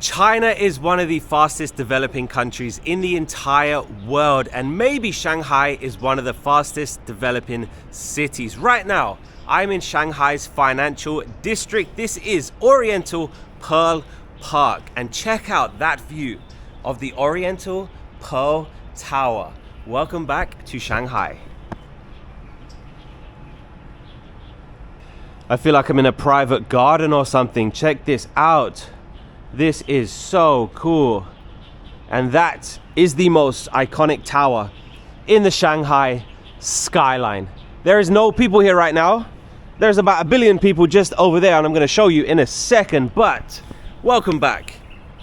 China is one of the fastest developing countries in the entire world, and maybe Shanghai is one of the fastest developing cities. Right now, I'm in Shanghai's financial district. This is Oriental Pearl Park, and check out that view of the Oriental Pearl Tower. Welcome back to Shanghai. I feel like I'm in a private garden or something. Check this out. This is so cool. And that is the most iconic tower in the Shanghai skyline. There is no people here right now. There's about 1 billion people just over there, and I'm going to show you in a second. But welcome back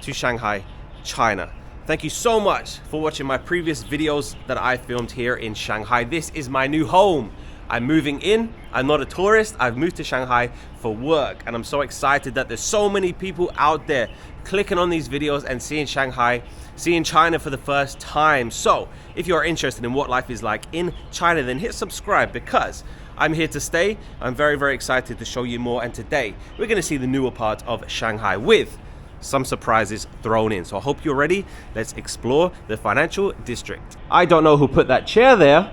to Shanghai, China. Thank you so much for watching my previous videos that I filmed here in Shanghai. This is my new home. I'm moving in. I'm not a tourist. I've moved to Shanghai for work, and I'm so excited that there's so many people out there clicking on these videos and seeing Shanghai, seeing China for the first time. So if you're interested in what life is like in China, then hit subscribe, because I'm here to stay. I'm very, very excited to show you more, and today we're going to see the newer part of Shanghai with some surprises thrown in. So I hope you're ready. Let's explore the financial district. I don't know who put that chair there,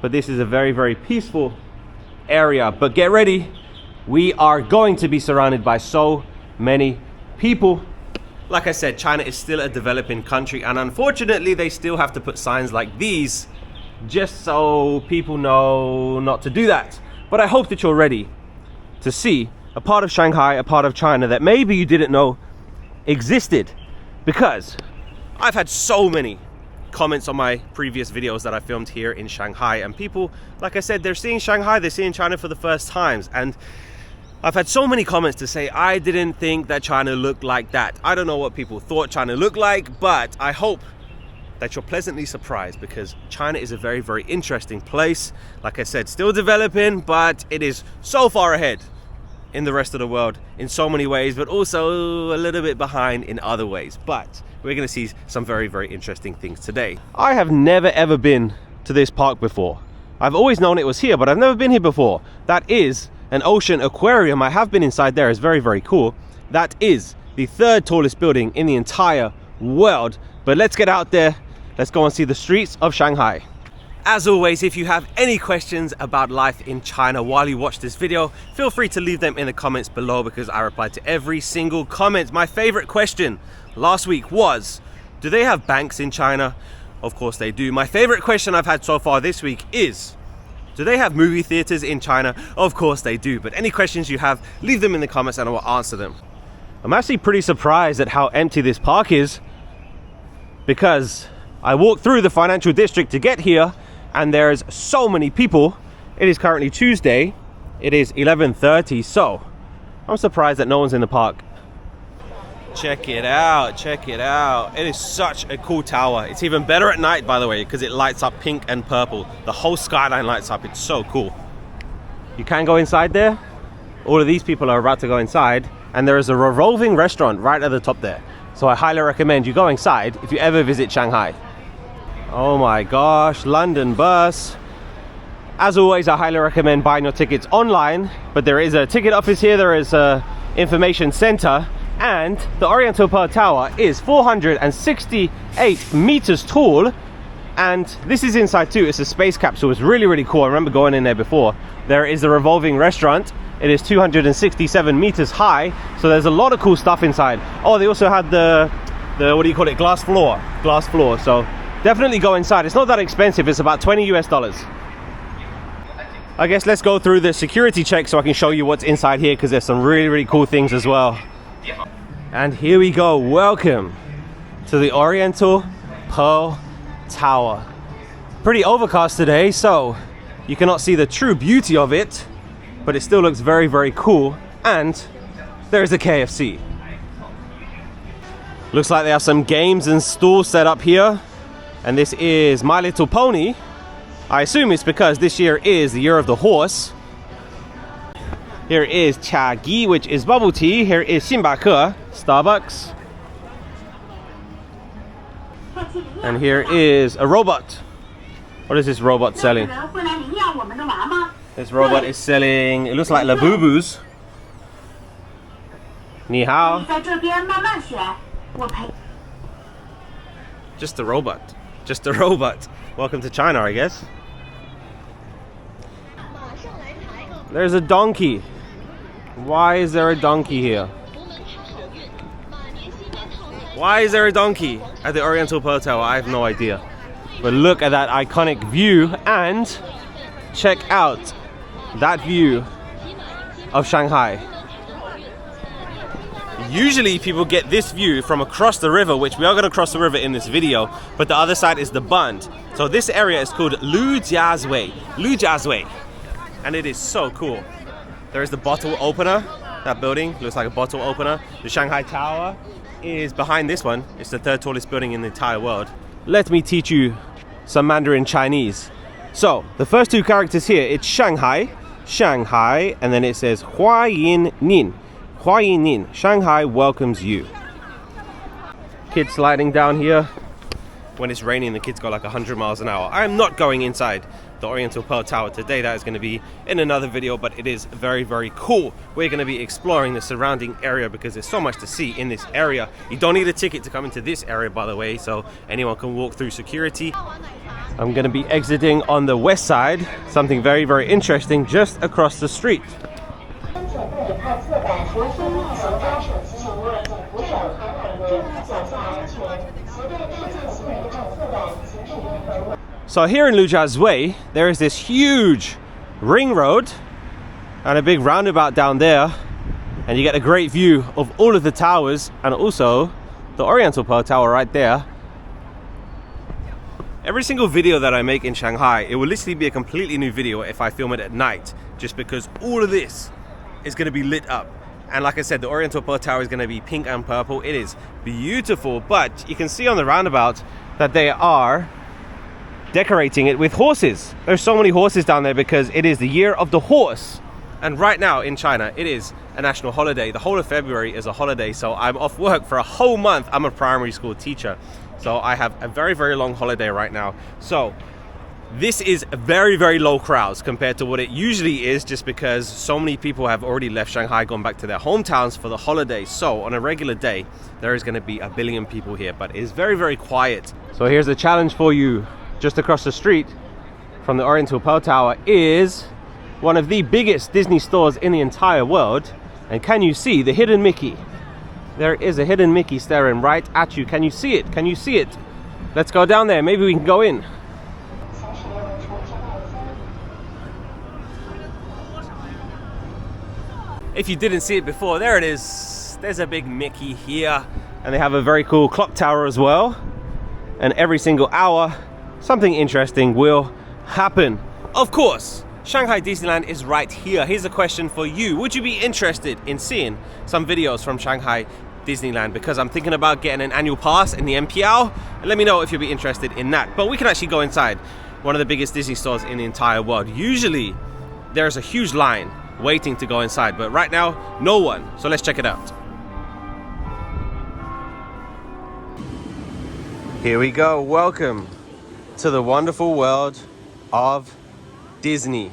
but this is a very, very peaceful area. But get ready, we are going to be surrounded by so many people. Like I said, China is still a developing country, and unfortunately they still have to put signs like these just so people know not to do that. But I hope that you're ready to see a part of Shanghai, a part of China that maybe you didn't know existed, because I've had so many comments on my previous videos that I filmed here in Shanghai, and people, like I said, they're seeing Shanghai, they're seeing China for the first times, and I've had so many comments to say I didn't think that China looked like that. I don't know what people thought China looked like, but I hope that you're pleasantly surprised, because China is a very, very interesting place. Like I said, still developing, but it is so far ahead in the rest of the world in so many ways, but also a little bit behind in other ways. But we're going to see some very, very interesting things today. I have never ever been to this park before. I've always known it was here, but I've never been here before. That is an ocean aquarium. I have been inside there. It's very, very cool. That is the 3rd tallest building in the entire world. But let's get out there. Let's go and see the streets of Shanghai. As always, if you have any questions about life in China while you watch this video, feel free to leave them in the comments below, because I reply to every single comment. My favorite question last week was, do they have banks in China? Of course they do. My favorite question I've had so far this week is, do they have movie theaters in China? Of course they do. But any questions you have, leave them in the comments and I will answer them. I'm actually pretty surprised at how empty this park is, because I walked through the financial district to get here and there's so many people. It is currently Tuesday. It is 11:30, so I'm surprised that no one's in the park. Check it out, check it out. It is such a cool tower. It's even better at night, by the way, because it lights up pink and purple. The whole skyline lights up. It's so cool. You can go inside there. All of these people are about to go inside, and there is a revolving restaurant right at the top there. So I highly recommend you go inside if you ever visit Shanghai. Oh my gosh, London bus. As always, I highly recommend buying your tickets online, but there is a ticket office here, there is a information center, and the Oriental Pearl Tower is 468 meters tall, and this is inside too. It's a space capsule. It's really, really cool. I remember going in there before. There is a revolving restaurant. It is 267 meters high, so there's a lot of cool stuff inside. Oh, they also had the what do you call it, glass floor, so definitely go inside. It's not that expensive. It's about $20 US. I guess let's go through the security check so I can show you what's inside here, because there's some really, really cool things as well. And here we go. Welcome to the Oriental Pearl Tower. Pretty overcast today, so you cannot see the true beauty of it, but it still looks very, very cool. And there's a KFC. Looks like they have some games and stools set up here. And this is My Little Pony. I assume it's because this year is the year of the horse. Here is Cha Gi, which is bubble tea. Here is Xinbake, Starbucks. And here is a robot. What is this robot selling? This robot is selling, it looks like Labubus. Ni hao. Just a robot. Just a robot. Welcome to China, I guess. There's a donkey. Why is there a donkey here? Why is there a donkey at the Oriental Pearl Tower? I have no idea. But look at that iconic view and check out that view of Shanghai. Usually people get this view from across the river, which we are going to cross the river in this video, but the other side is the Bund. So this area is called Lujiazui. Lujiazui. And it is so cool. There is the bottle opener. That building looks like a bottle opener. The Shanghai Tower is behind this one. It's the third tallest building in the entire world. Let me teach you some Mandarin Chinese. So the first two characters here, it's Shanghai, Shanghai, and then it says Hua Yin Nin. Hua Yin Nin. Shanghai welcomes you. Kids sliding down here. When it's raining, the kids go like 100 miles an hour. I am not going inside the Oriental Pearl Tower today. That is going to be in another video, but it is very, very cool. We're going to be exploring the surrounding area because there's so much to see in this area. You don't need a ticket to come into this area, by the way, so anyone can walk through security. I'm going to be exiting on the west side, something very, very interesting just across the street. So here in Lujiazui, there is this huge ring road and a big roundabout down there, and you get a great view of all of the towers and also the Oriental Pearl Tower right there. Every single video that I make in Shanghai, it will literally be a completely new video if I film it at night, just because all of this is going to be lit up. And like I said, the Oriental Pearl Tower is going to be pink and purple. It is beautiful, but you can see on the roundabout that they are decorating it with horses. There's so many horses down there because it is the year of the horse. And right now in China, it is a national holiday. The whole of February is a holiday, so I'm off work for a whole month. I'm a primary school teacher, so I have a very, very long holiday right now. So this is very, very low crowds compared to what it usually is, just because so many people have already left Shanghai, gone back to their hometowns for the holiday. So on a regular day, there is going to be 1 billion people here, but it is very, very quiet. So here's a challenge for you. Just across the street from the Oriental Pearl Tower is one of the biggest Disney stores in the entire world. And can you see the hidden Mickey? There is a hidden Mickey staring right at you. Can you see it? Can you see it? Let's go down there. Maybe we can go in. If you didn't see it before, there it is. There's a big Mickey here. And they have a very cool clock tower as well. And every single hour, something interesting will happen. Of course, Shanghai Disneyland is right here. Here's a question for you. Would you be interested in seeing some videos from Shanghai Disneyland? Because I'm thinking about getting an annual pass in the MPL. And let me know if you'll be interested in that. But we can actually go inside one of the biggest Disney stores in the entire world. Usually, there's a huge line waiting to go inside. But right now, no one. So let's check it out. Here we go. Welcome to the wonderful world of Disney.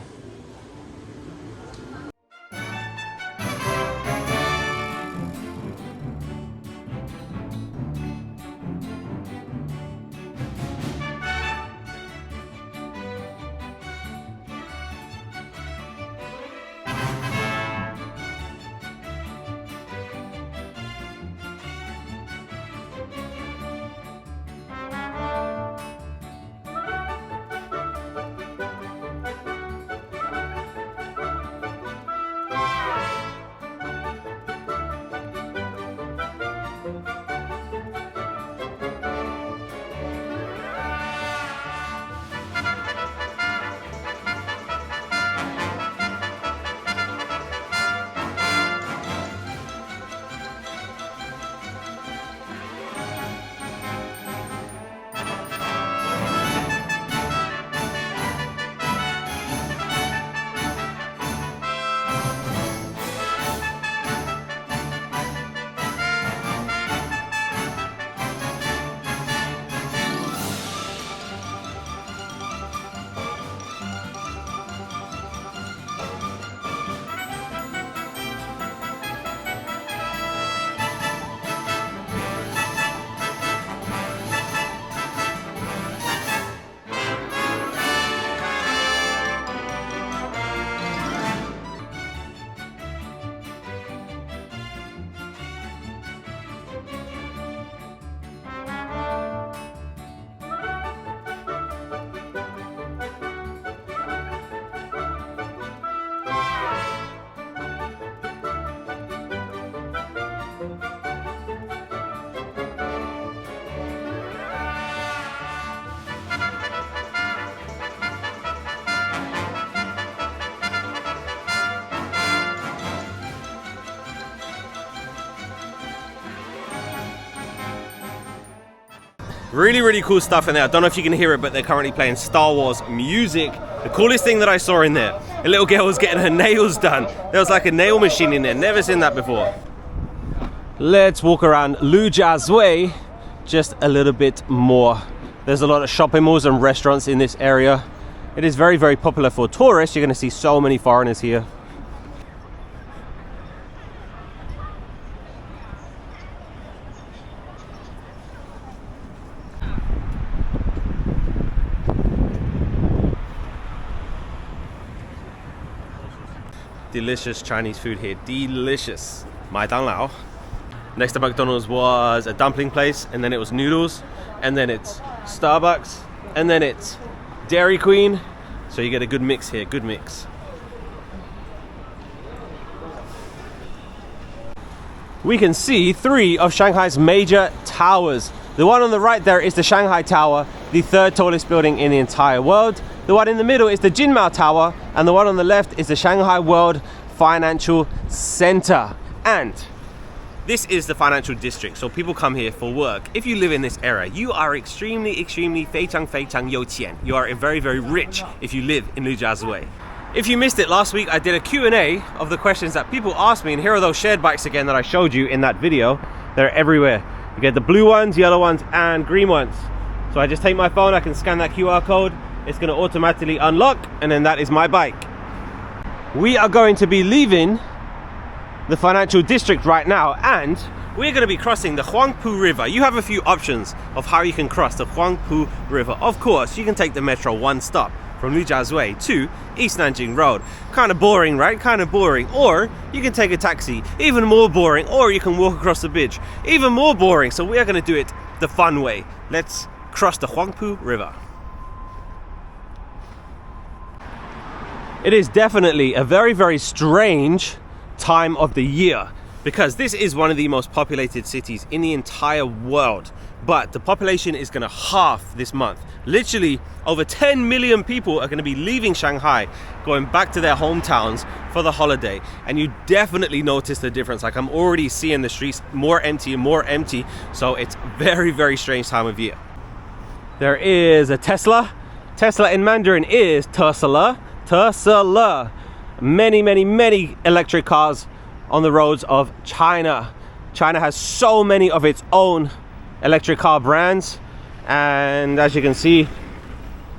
Really, really cool stuff in there. I don't know if you can hear it, but they're currently playing Star Wars music. The coolest thing that I saw in there, a little girl was getting her nails done. There was like a nail machine in there. Never seen that before. Let's walk around Lujiazui just a little bit more. There's a lot of shopping malls and restaurants in this area. It is very, very popular for tourists. You're going to see so many foreigners here. Delicious Chinese food here. Delicious. 麦当劳. Next to McDonald's was a dumpling place, and then it was noodles, and then it's Starbucks, and then it's Dairy Queen. So you get a good mix here, good mix. We can see 3 of Shanghai's major towers. The one on the right there is the Shanghai Tower, the 3rd tallest building in the entire world. The one in the middle is the Jinmao Tower, and the one on the left is the Shanghai World Financial Center. And this is the financial district, so people come here for work. If you live in this area, you are extremely, 非常有钱. You are very, very rich if you live in Lujiazui. If you missed it last week, I did a Q&A of the questions that people asked me, and here are those shared bikes again that I showed you in that video. They're everywhere. You get the blue ones, yellow ones, and green ones. So I just take my phone, I can scan that QR code, it's going to automatically unlock, and then that is my bike. We are going to be leaving the financial district right now, and we're going to be crossing the Huangpu River. You have a few options of how you can cross the Huangpu River. Of course, you can take the metro one stop from Lujiazui to East Nanjing Road. Kind of boring, right? Kind of boring. Or you can take a taxi, even more boring. Or you can walk across the bridge, even more boring. So we are going to do it the fun way. Let's cross the Huangpu River. It is definitely a very, very strange time of the year, because this is one of the most populated cities in the entire world, but the population is going to halve this month. Literally over 10 million people are going to be leaving Shanghai, going back to their hometowns for the holiday, and you definitely notice the difference. Like, I'm already seeing the streets more empty and more empty, so it's very, very strange time of year. There is a Tesla. Tesla in Mandarin is Tesla. Tesla. Many, many, many electric cars on the roads of China. China has so many of its own electric car brands, and as you can see,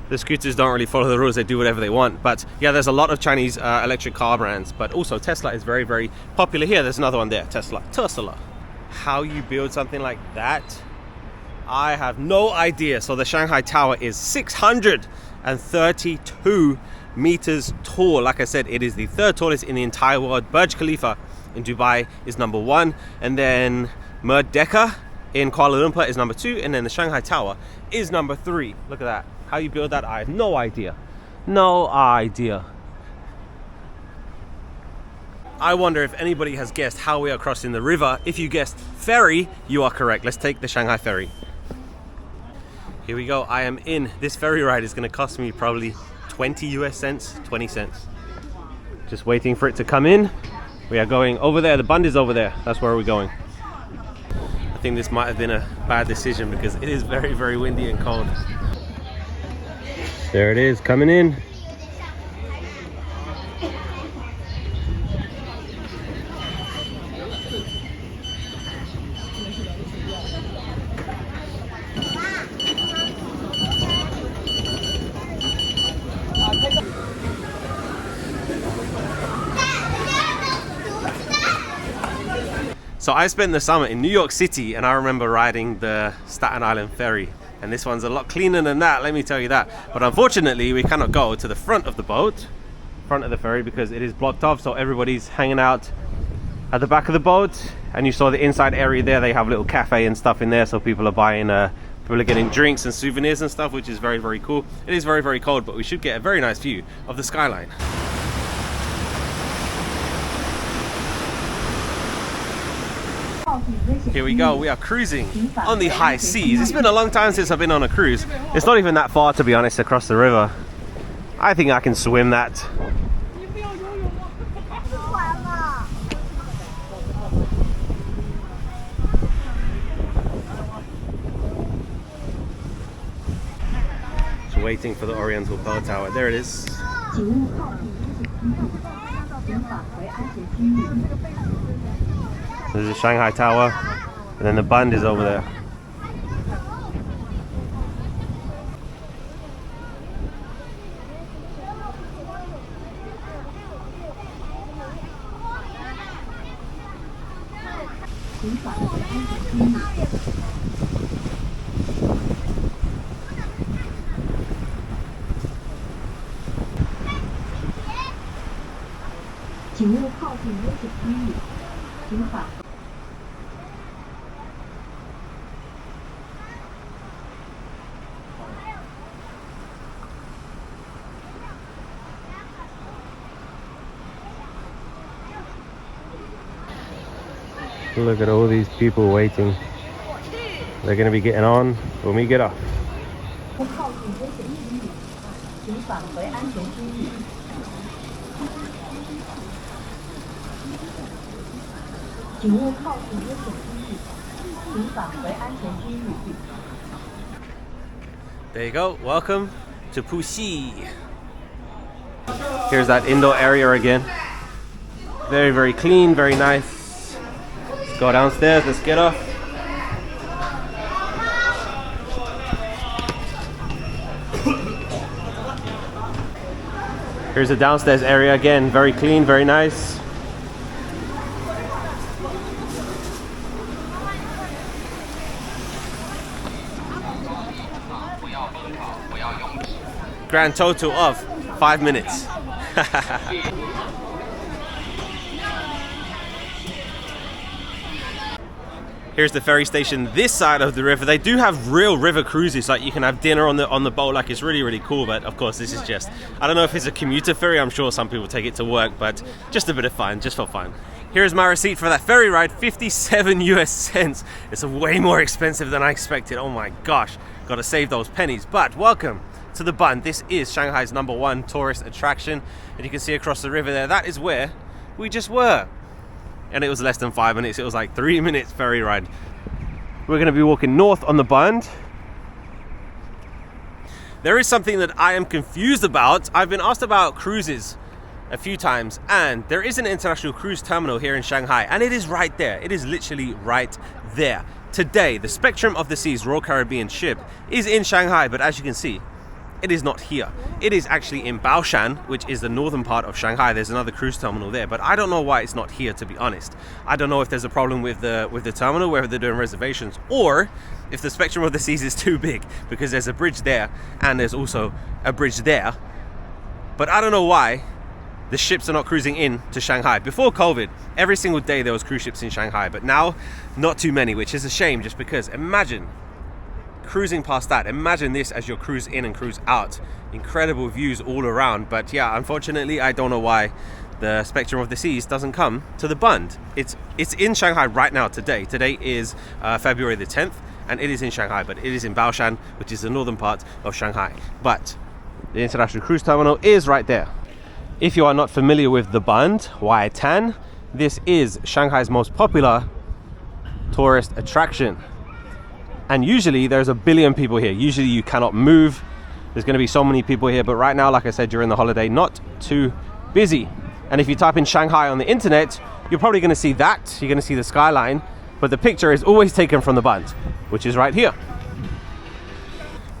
the scooters don't really follow the rules. They do whatever they want. But yeah, there's a lot of Chinese electric car brands, but also Tesla is very, very popular here. There's another one there, Tesla. How you build something like that, I have no idea. So the Shanghai Tower is 632 meters tall. Like I said, it is the 3rd tallest in the entire world. Burj Khalifa in Dubai is number 1, and then Merdeka in Kuala Lumpur is number 2, and then the Shanghai Tower is number 3. Look at that. How you build that, I have no idea. No idea. I wonder if anybody has guessed how we are crossing the river. If you guessed ferry, you are correct. Let's take the Shanghai ferry. Here we go. I am in. This ferry ride is going to cost me probably 20 US cents, 20 cents. Just waiting for it to come in. We are going over there. The Bund is over there. That's where we're going. I think this might have been a bad decision because it is very, very windy and cold. There it is, coming in. So I spent the summer in New York City, and I remember riding the Staten Island ferry, and this one's a lot cleaner than that, let me tell you that. But unfortunately we cannot go to the front of the boat, front of the ferry, because it is blocked off, so everybody's hanging out at the back of the boat. And you saw the inside area there, they have a little cafe and stuff in there, so people are buying people are getting drinks and souvenirs and stuff, which is very, very cool. It is very, very cold, but we should get a very nice view of the skyline. Here we go, we are cruising on the high seas. It's been a long time since I've been on a cruise. It's not even that far, to be honest, across the river. I think I can swim that. waiting for the Oriental Pearl Tower. There it is. There's the Shanghai Tower, and then the Bund is over there. Look at all these people waiting. They're going to be getting on when we get off. There you go. Welcome to Puxi. Here's that indoor area again. Very, very clean, very nice. Let's go downstairs. Let's get off. Here's the downstairs area again. Very clean, very nice. Grand total of 5 minutes. Here's the ferry station this side of the river. They do have real river cruises, like you can have dinner on the boat, like it's really, really cool. But of course this is just, I don't know if it's a commuter ferry. I'm sure some people take it to work, but just a bit of fun, just for fun. Here's my receipt for that ferry ride, 57 US cents. It's way more expensive than I expected. Oh my gosh, gotta save those pennies. But welcome to the Bund. This is Shanghai's #1 tourist attraction, and you can see across the river there, that is where we just were. And it was less than 5 minutes. It was like 3 minutes ferry ride. We're going to be walking north on the Bund. There is something that I am confused about. I've been asked about cruises a few times, and there is an international cruise terminal here in Shanghai, and it is right there. It is literally right there. Today, the Spectrum of the Seas Royal Caribbean ship is in Shanghai, but as you can see, it is not here. It is actually in Baoshan, which is the northern part of Shanghai. There's another cruise terminal there, but I don't know why it's not here, to be honest. I don't know if there's a problem with the terminal, whether they're doing reservations, or if the Spectrum of the Seas is too big, because there's a bridge there and there's also a bridge there. But I don't know why the ships are not cruising in to Shanghai. Before COVID, every single day there was cruise ships in Shanghai, but now not too many, which is a shame, just because imagine cruising past that. Imagine this as your cruise in and cruise out. Incredible views all around. But yeah, unfortunately, I don't know why the Spectrum of the Seas doesn't come to the Bund. It's in Shanghai right now today. Today is February the 10th, and it is in Shanghai, but it is in Baoshan, which is the northern part of Shanghai. But the international cruise terminal is right there. If you are not familiar with the Bund, Tan, this is Shanghai's most popular tourist attraction. And usually there's a billion people here. Usually you cannot move. There's going to be so many people here. But right now, like I said, during the holiday, not too busy. And if you type in Shanghai on the internet, you're probably going to see that. You're going to see the skyline. But the picture is always taken from the Bund, which is right here.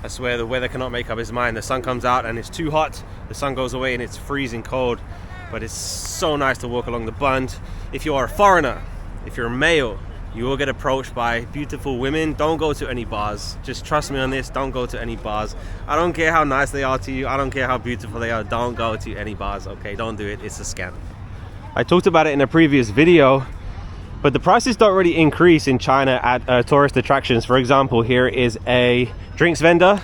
I swear the weather cannot make up its mind. The sun comes out and it's too hot. The sun goes away and it's freezing cold. But it's so nice to walk along the Bund. If you are a foreigner, if you're a male, you will get approached by beautiful women. Don't go to any bars. Just trust me on this. Don't go to any bars. I don't care how nice they are to you. I don't care how beautiful they are. Don't go to any bars, okay? Don't do it. It's a scam. I talked about it in a previous video, but the prices don't really increase in China at tourist attractions. For example, here is a drinks vendor,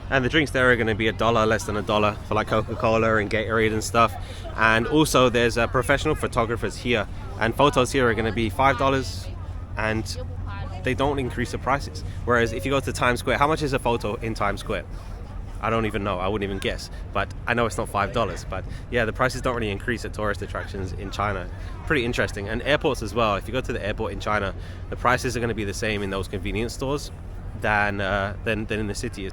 and the drinks there are going to be $1, less than $1 for like Coca-Cola and Gatorade and stuff. And also there's professional photographers here, and photos here are going to be $5. And they don't increase the prices. Whereas if you go to Times Square, how much is a photo in Times Square? I don't even know. I wouldn't even guess. But I know it's not $5. But yeah, the prices don't really increase at tourist attractions in China. Pretty interesting. And airports as well. If you go to the airport in China, the prices are going to be the same in those convenience stores than in the city.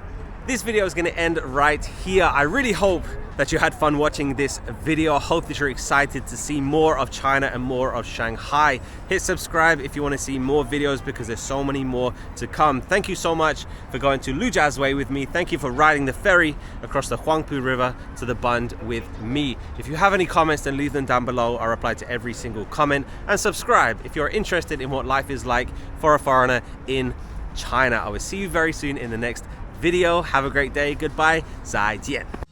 this video is going to end right here. I really hope that you had fun watching this video. I hope that you're excited to see more of China and more of Shanghai. Hit subscribe if you want to see more videos, because there's so many more to come. Thank you so much for going to Lujiazui with me. Thank you for riding the ferry across the Huangpu River to the Bund with me. If you have any comments, then leave them down below. I'll reply to every single comment. And subscribe if you're interested in what life is like for a foreigner in China. I will see you very soon in the next video. Have a great day. Goodbye. 再见.